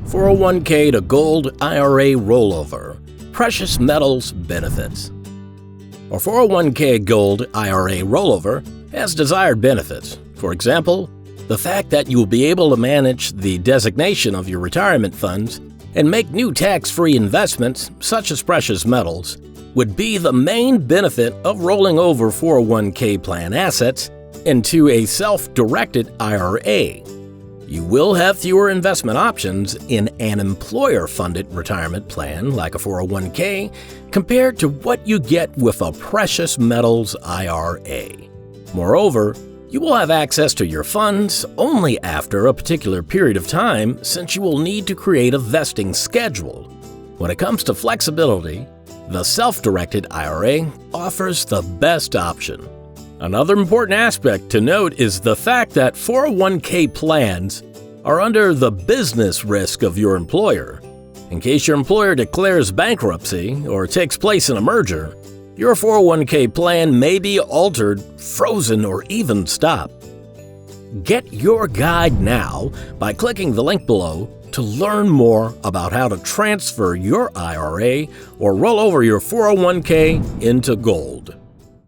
401k to Gold-IRA Rollover, Precious Metals Benefits. A 401k Gold-IRA Rollover has desired benefits. For example, the fact that you will be able to manage the designation of your retirement funds and make new tax-free investments, such as precious metals, would be the main benefit of rolling over 401k plan assets into a self-directed IRA. You will have fewer investment options in an employer-funded retirement plan like a 401k compared to what you get with a precious metals IRA. Moreover, you will have access to your funds only after a particular period of time, since you will need to create a vesting schedule. When it comes to flexibility, the self-directed IRA offers the best option. Another important aspect to note is the fact that 401k plans are under the business risk of your employer. In case your employer declares bankruptcy or takes place in a merger, your 401k plan may be altered, frozen, or even stopped. Get your guide now by clicking the link below to learn more about how to transfer your IRA or roll over your 401k into gold.